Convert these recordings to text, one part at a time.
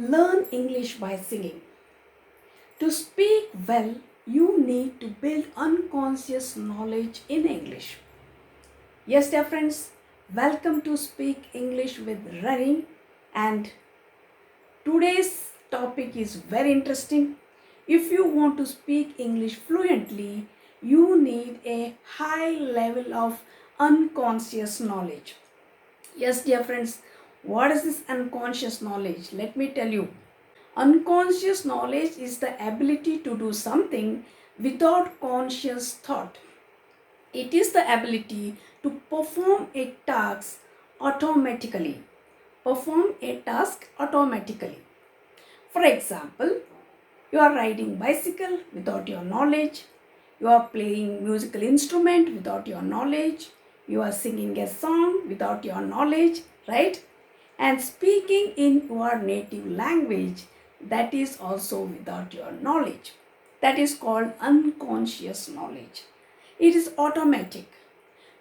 Learn English by singing. To speak well, you need to build unconscious knowledge in English. Yes, dear friends, welcome to Speak English with Rani. And today's topic is very interesting. If you want to speak English fluently, you need a high level of unconscious knowledge. Yes, dear friends, what is this unconscious knowledge? Let me tell you. Unconscious knowledge is the ability to do something without conscious thought. It is the ability to perform a task automatically. Perform a task automatically. For example, you are riding bicycle without your knowledge. You are playing musical instrument without your knowledge. You are singing a song without your knowledge, right? And speaking in your native language, that is also without your knowledge. That is called unconscious knowledge. It is automatic.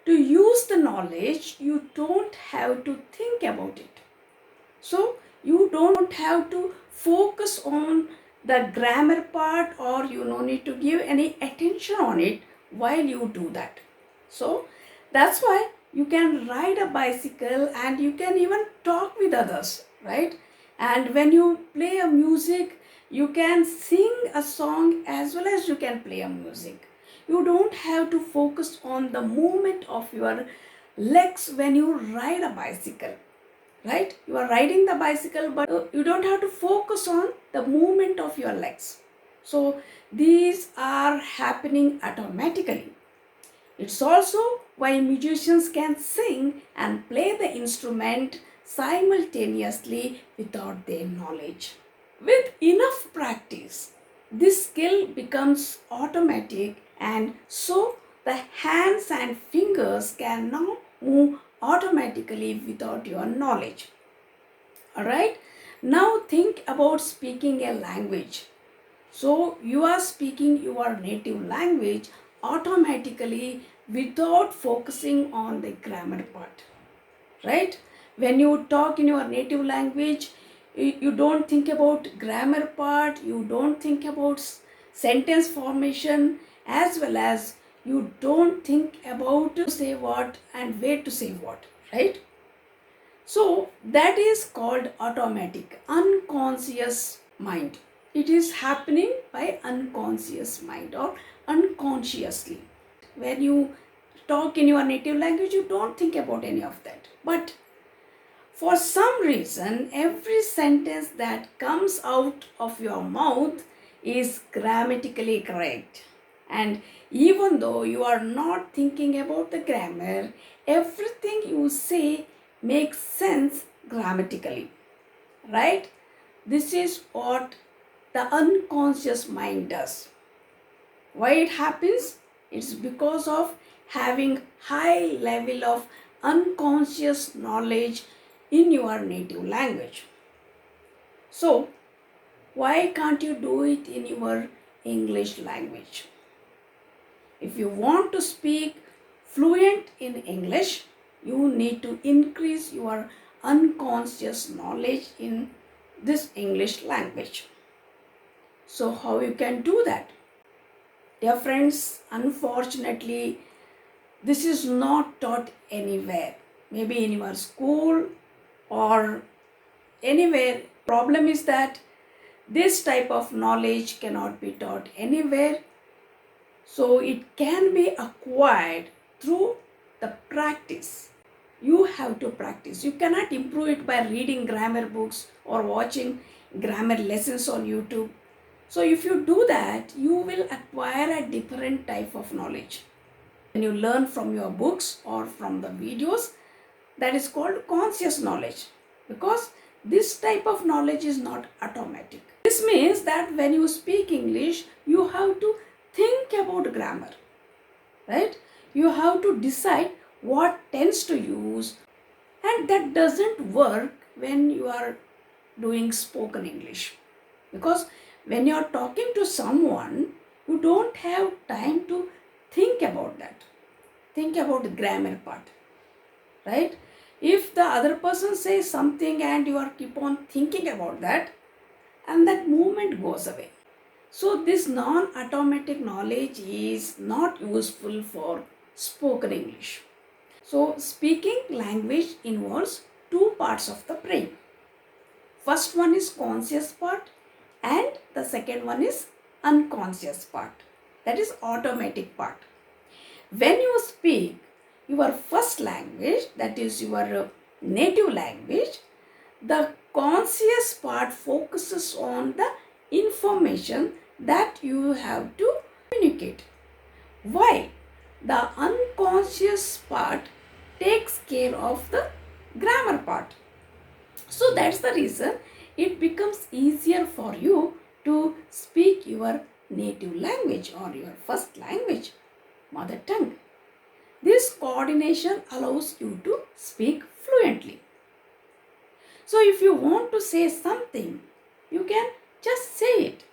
To use the knowledge, you don't have to think about it. So you don't have to focus on the grammar part, or you no need to give any attention on it while you do that. So that's why you can ride a bicycle and you can even talk with others, right? And when you play a music, you can sing a song as well as you can play a music. You don't have to focus on the movement of your legs when you ride a bicycle, right? You are riding the bicycle, but you don't have to focus on the movement of your legs. So these are happening automatically. It's also why musicians can sing and play the instrument simultaneously without their knowledge. With enough practice, this skill becomes automatic, and so the hands and fingers can now move automatically without your knowledge. Alright? Now think about speaking a language. So you are speaking your native language automatically without focusing on the grammar part. Right? When you talk in your native language, you don't think about grammar part, you don't think about sentence formation, as well as you don't think about to say what and where to say what, right? So that is called automatic, unconscious mind. It is happening by unconscious mind or unconsciously. When you talk in your native language, you don't think about any of that. But for some reason, every sentence that comes out of your mouth is grammatically correct. And even though you are not thinking about the grammar, everything you say makes sense grammatically. Right? This is what the unconscious mind does. Why it happens? It's because of having high level of unconscious knowledge in your native language. So, why can't you do it in your English language? If you want to speak fluent in English, you need to increase your unconscious knowledge in this English language. So, how you can do that? Dear friends, unfortunately, this is not taught anywhere. Maybe in your school or anywhere. Problem is that this type of knowledge cannot be taught anywhere. So it can be acquired through the practice. You have to practice. You cannot improve it by reading grammar books or watching grammar lessons on YouTube. So if you do that, you will acquire a different type of knowledge. When you learn from your books or from the videos, that is called conscious knowledge, because this type of knowledge is not automatic. This means that when you speak English, you have to think about grammar, right? You have to decide what tense to use, and that doesn't work when you are doing spoken English, because when you are talking to someone, you don't have time to think about that. Think about the grammar part, right? If the other person says something and you are keep on thinking about that, and that movement goes away. So this non-automatic knowledge is not useful for spoken English. So speaking language involves two parts of the brain. First one is conscious part and the second one is unconscious part. That is automatic part. When you speak your first language, that is your native language, the conscious part focuses on the information that you have to communicate, while the unconscious part takes care of the grammar part. So that's the reason it becomes easier for you to speak your native language or your first language, mother tongue. This coordination allows you to speak fluently. So if you want to say something, you can just say it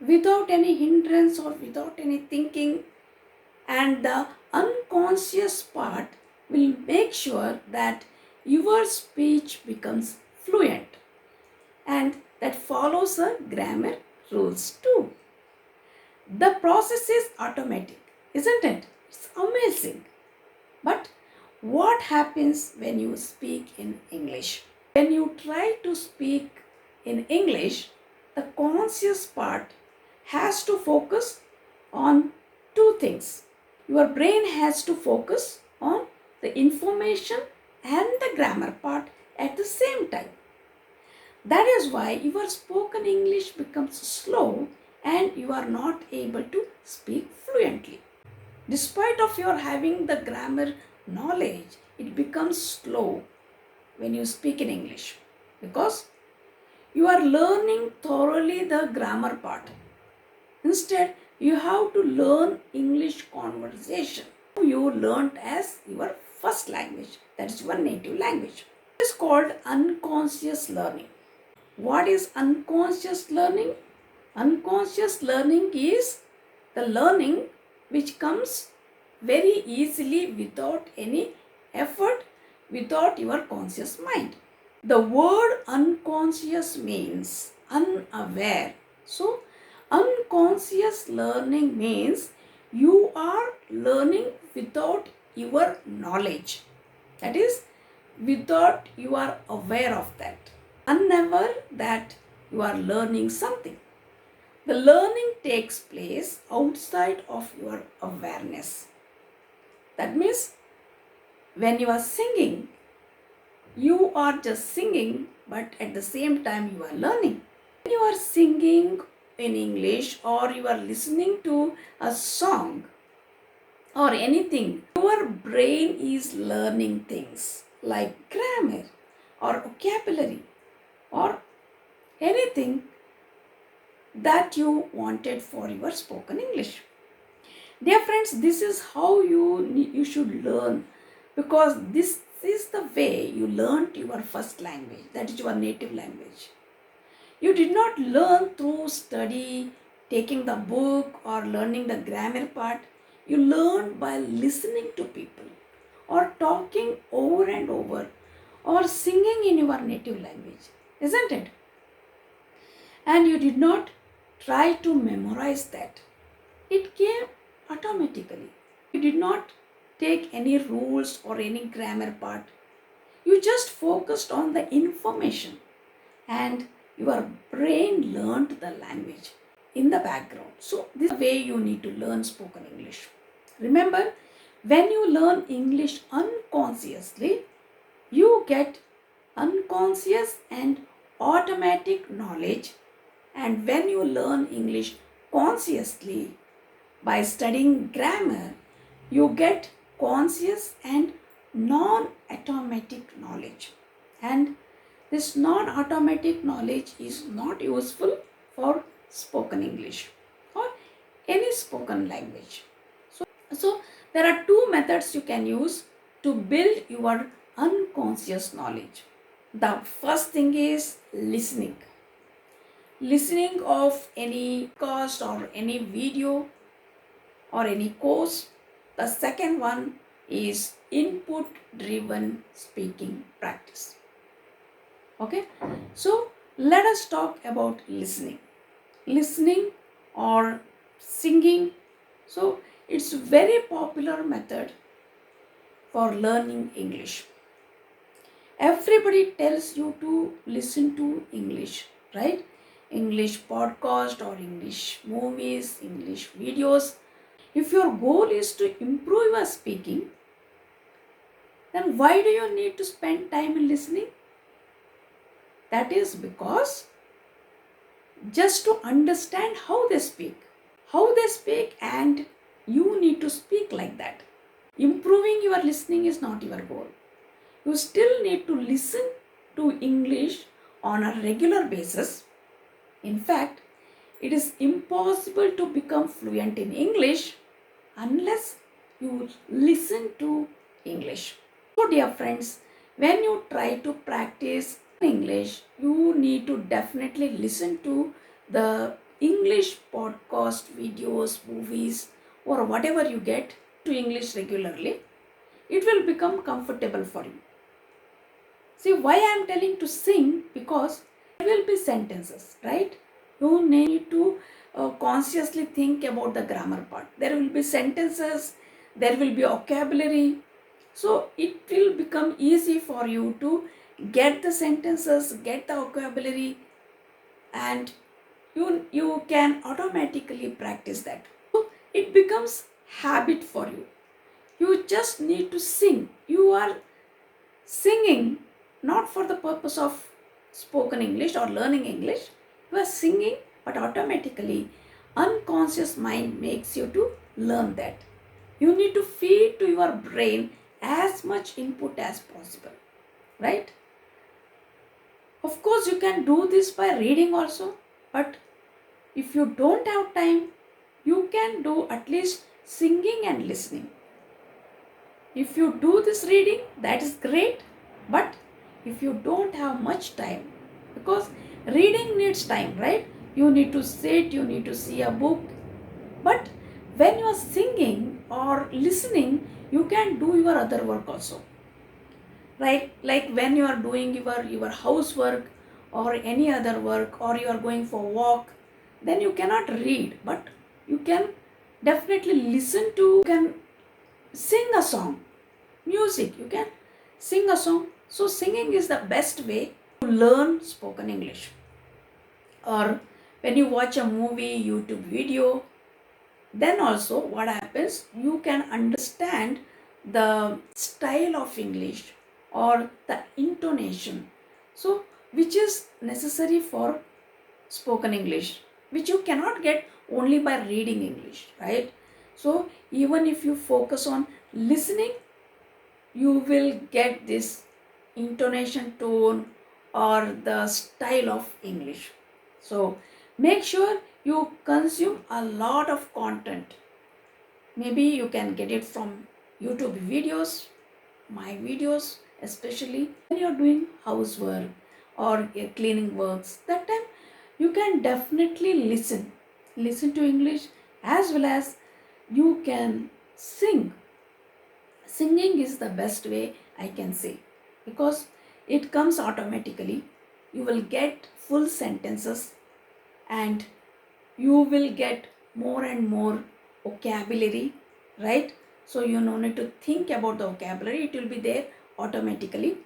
without any hindrance or without any thinking, and the unconscious part will make sure that your speech becomes fluent and that follows the grammar rules too. The process is automatic, isn't it? It's amazing. But what happens when you speak in English? When you try to speak in English, the conscious part has to focus on two things. Your brain has to focus on the information and the grammar part at the same time. That is why your spoken English becomes slow and you are not able to speak fluently. Despite of your having the grammar knowledge, it becomes slow when you speak in English because you are learning thoroughly the grammar part. Instead, you have to learn English conversation. You learnt as your first language, that is your native language. It is called unconscious learning. What is unconscious learning? Unconscious learning is the learning which comes very easily without any effort, without your conscious mind. The word unconscious means unaware. So, unconscious learning means you are learning without your knowledge. That is, without you are aware of that. Unaware that you are learning something. The learning takes place outside of your awareness. That means when you are singing, you are just singing, but at the same time you are learning. When you are singing in English or you are listening to a song or anything, your brain is learning things like grammar or vocabulary or anything that you wanted for your spoken English. Dear friends, this is how you should learn, because this is the way you learned your first language, that is your native language. You did not learn through study, taking the book or learning the grammar part. You learned by listening to people or talking over and over or singing in your native language, isn't it? And you did not try to memorize that. It came automatically. You did not take any rules or any grammar part. You just focused on the information and your brain learned the language in the background. So this is the way you need to learn spoken English. Remember, when you learn English unconsciously, you get unconscious and automatic knowledge, and when you learn English consciously by studying grammar, you get conscious and non-automatic knowledge. And this non-automatic knowledge is not useful for spoken English or any spoken language. So there are two methods you can use to build your unconscious knowledge. The first thing is listening. Listening of any cast or any video or any course. The second one is input driven speaking practice. Okay, so Let us talk about listening. Listening or singing. So it's a very popular method for learning English. Everybody tells you to listen to English, right? English podcast or English movies, English videos. If your goal is to improve your speaking, then why do you need to spend time in listening? That is because just to understand how they speak, and you need to speak like that. Improving your listening is not your goal. You still need to listen to English on a regular basis. In fact, it is impossible to become fluent in English unless you listen to English. So, dear friends, when you try to practice English, you need to definitely listen to the English podcast, videos, movies, or whatever you get to English regularly. It will become comfortable for you. See why I am telling to sing, because there will be sentences, right? You need to consciously think about the grammar part. There will be sentences, there will be vocabulary. So it will become easy for you to get the sentences, get the vocabulary, and you can automatically practice that. So it becomes habit for you. You just need to sing. You are singing not for the purpose of spoken English or learning English. You are singing, but automatically unconscious mind makes you to learn that. You need to feed to your brain as much input as possible, right? Of course, you can do this by reading also, but if you don't have time, you can do at least singing and listening. If you do this reading, that is great, but if you don't have much time, because reading needs time, right? You need to sit, you need to see a book, but when you are singing or listening, you can do your other work also, right? Like when you are doing your housework or any other work, or you are going for walk, then you cannot read, but you can definitely listen to, you can sing a song, music, you can sing a song. So singing is the best way to learn spoken English. Or when you watch a movie, YouTube video, then also what happens, you can understand the style of English or the intonation, so which is necessary for spoken English, which you cannot get only by reading English, right? So even if you focus on listening, you will get this intonation, tone, or the style of English. So make sure you consume a lot of content. Maybe you can get it from YouTube videos, my videos, especially when you're doing housework or cleaning works. That time you can definitely listen to English, as well as you can sing. Singing is the best way I can say, because it comes automatically. You will get full sentences, and you will get more and more vocabulary, right? So you no need to think about the vocabulary, it will be there automatically.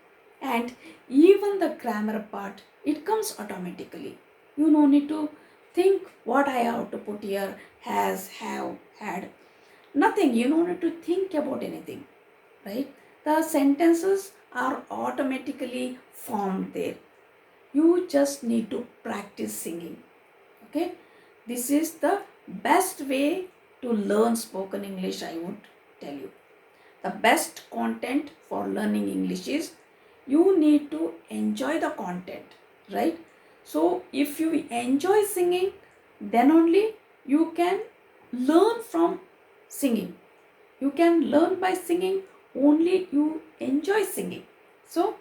And even the grammar part, it comes automatically. You no need to think what I have to put here, has, have, had. Nothing. You no need to think about anything, right? The sentences are automatically formed there. You just need to practice singing. Okay, this is the best way to learn spoken English, I would tell you. The best content for learning English is you need to enjoy the content, right? So if you enjoy singing, then only you can learn from singing. You can learn by singing, only you enjoy singing. So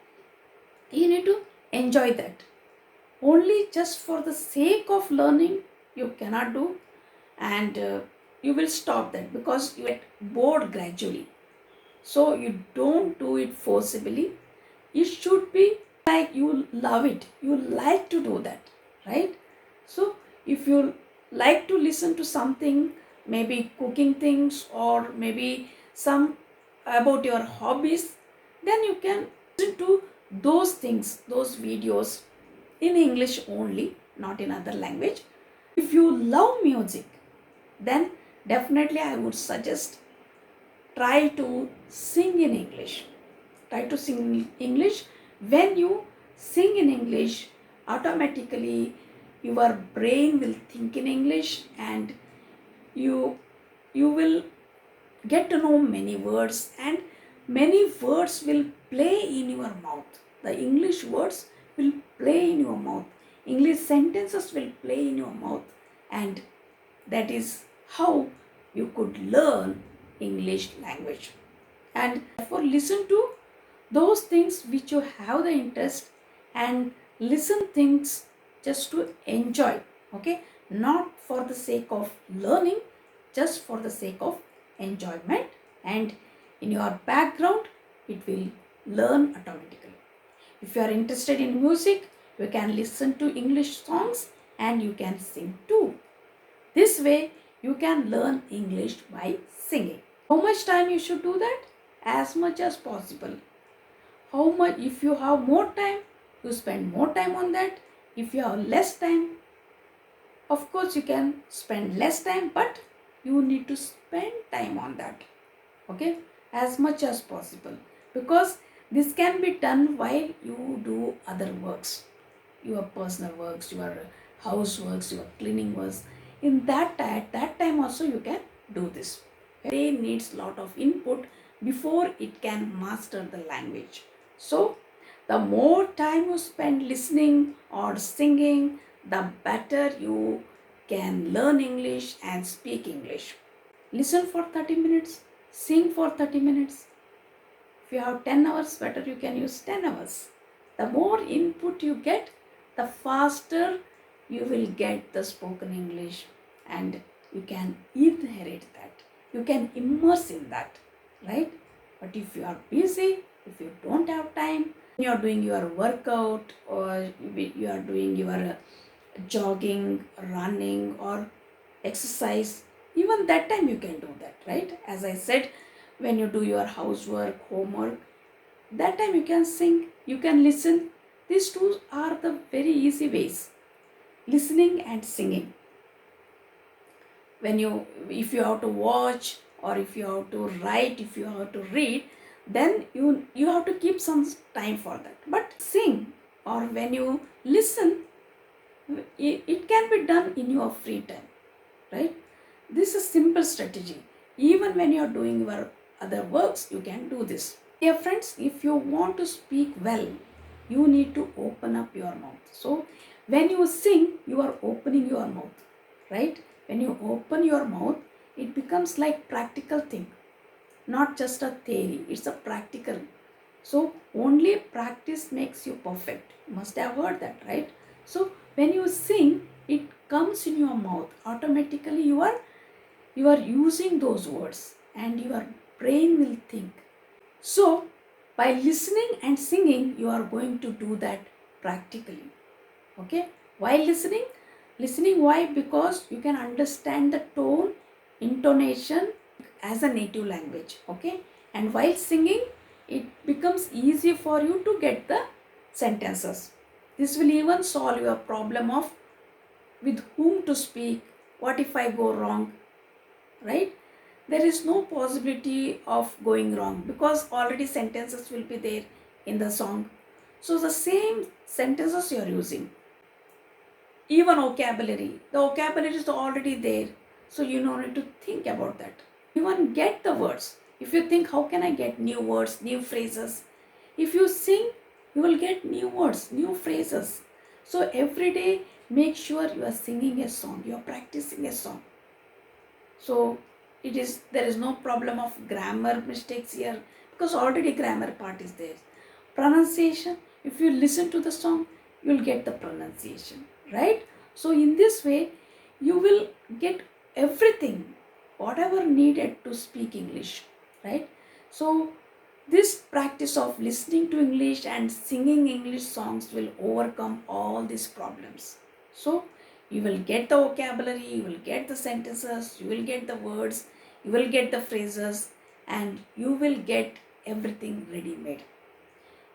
you need to enjoy that. Only just for the sake of learning, you cannot do, and you will stop that because you get bored gradually. So you don't do it forcibly. It should be like you love it, you like to do that, right? So if you like to listen to something, maybe cooking things or maybe some about your hobbies, then you can listen to those things, those videos in English only, not in other language. If you love music, then definitely I would suggest try to sing in English. Try to sing in English. When you sing in English, automatically your brain will think in English, and you will get to know many words, and many words will play in your mouth. The English words will play in your mouth. English sentences will play in your mouth, and that is how you could learn English language. And therefore listen to those things which you have the interest, and listen things just to enjoy, okay, not for the sake of learning, just for the sake of enjoyment, and in your background it will learn automatically. If you are interested in music, you can listen to English songs and you can sing too. This way you can learn English by singing. How much time you should do that? As much as possible. How much, if you have more time, you spend more time on that. If you have less time, of course you can spend less time, but you need to spend time on that, okay, as much as possible, because this can be done while you do other works, your personal works, your houseworks, your cleaning works. In that at that time also you can do this. It needs lot of input before it can master the language. So the more time you spend listening or singing, the better you can learn English and speak English. Listen for 30 minutes, sing for 30 minutes. If you have 10 hours, better you can use 10 hours. The more input you get, the faster you will get the spoken English, and you can inherit that. You can immerse in that, right? But if you are busy, if you don't have time, you are doing your workout or you are doing your jogging, running or exercise, even that time you can do that, right? As I said, when you do your housework, homework, that time you can sing, you can listen. These two are the very easy ways, listening and singing. When you, if you have to watch or if you have to write, if you have to read, then you have to keep some time for that. But sing or when you listen, it can be done in your free time, right? This is simple strategy. Even when you are doing your other works, you can do this. Dear friends, if you want to speak well, you need to open up your mouth. So when you sing, you are opening your mouth, right? When you open your mouth, it becomes like practical thing, not just a theory. It's a practical. So only practice makes you perfect. You must have heard that, right? So when you sing, it comes in your mouth. Automatically you are using those words and your brain will think. So by listening and singing, you are going to do that practically. Okay? While listening why? Because you can understand the tone, intonation as a native language. Okay? And while singing, it becomes easy for you to get the sentences. This will even solve your problem of with whom to speak, what if I go wrong, right? There is no possibility of going wrong because already sentences will be there in the song. So the same sentences you are using. Even vocabulary, the vocabulary is already there. So you don't need to think about that. Even get the words. If you think, how can I get new words, new phrases? If you sing, you will get new words, new phrases. So every day, make sure you are singing a song, you are practicing a song. So there is no problem of grammar mistakes here because already grammar part is there. Pronunciation, if you listen to the song, you will get the pronunciation, right? So in this way, you will get everything, whatever needed to speak English, right? So This practice of listening to English and singing English songs will overcome all these problems. So, you will get the vocabulary, you will get the sentences, you will get the words, you will get the phrases, and you will get everything ready made.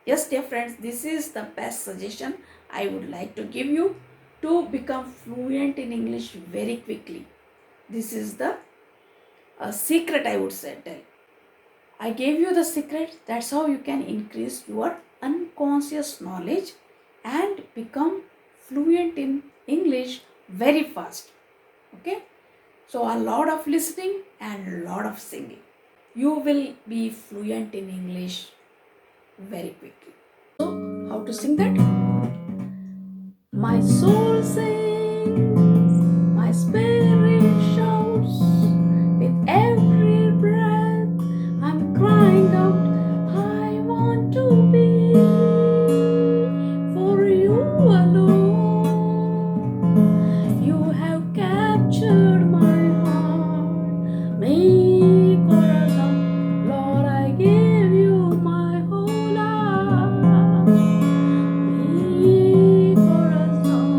Yes, dear friends, this is the best suggestion I would like to give you to become fluent in English very quickly. This is the secret, I would say. Tell. I gave you the secret. That's how you can increase your unconscious knowledge and become fluent in English very fast. Okay? So, a lot of listening and a lot of singing. You will be fluent in English very quickly. So, how to sing that? My soul sings, my spirit shouts, with every breath I'm crying out, I want to be for you alone. You have captured my heart, make corazón, Lord, I give you my whole heart. Mi corazón.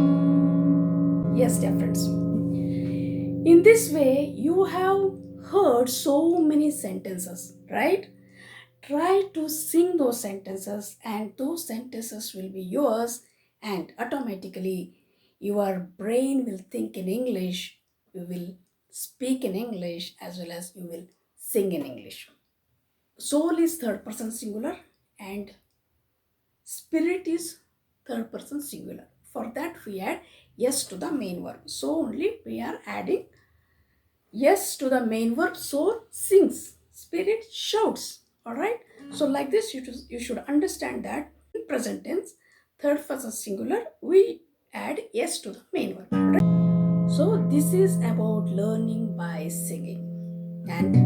Yes, dear friends. In this way, you have heard so many sentences, right? Try to sing those sentences, and those sentences will be yours, and automatically your brain will think in English, you will speak in English, as well as you will sing in English. Soul is third person singular, and spirit is third person singular. For that, we add yes to the main verb. So only we are adding yes to the main verb. Soul sings, spirit shouts. All right. So like this, you should understand that in present tense, third person singular, we add yes to the main verb. Right? So this is about learning by singing, and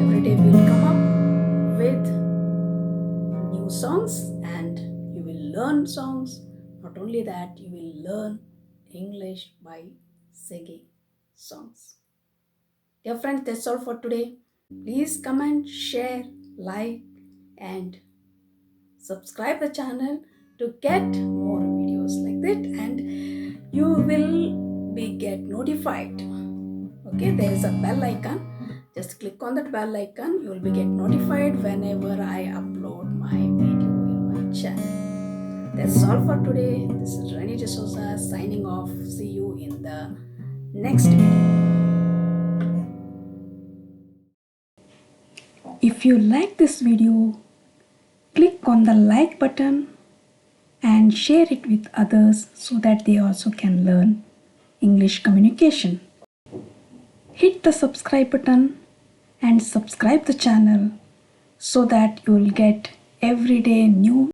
every day we'll come up with new songs, and you will learn songs. Not only that, you will learn English by singing songs. Dear friends, that's all for today. Please comment, share, like, and subscribe the channel to get more videos like that, and you will be get notified. Okay, there is a bell icon. Just click on that bell icon. You will be get notified whenever I upload my video in my channel. That's all for today. This is Rani D'Souza signing off. See you in the next video. If you like this video, click on the like button and share it with others so that they also can learn English communication. Hit the subscribe button and subscribe the channel so that you will get everyday new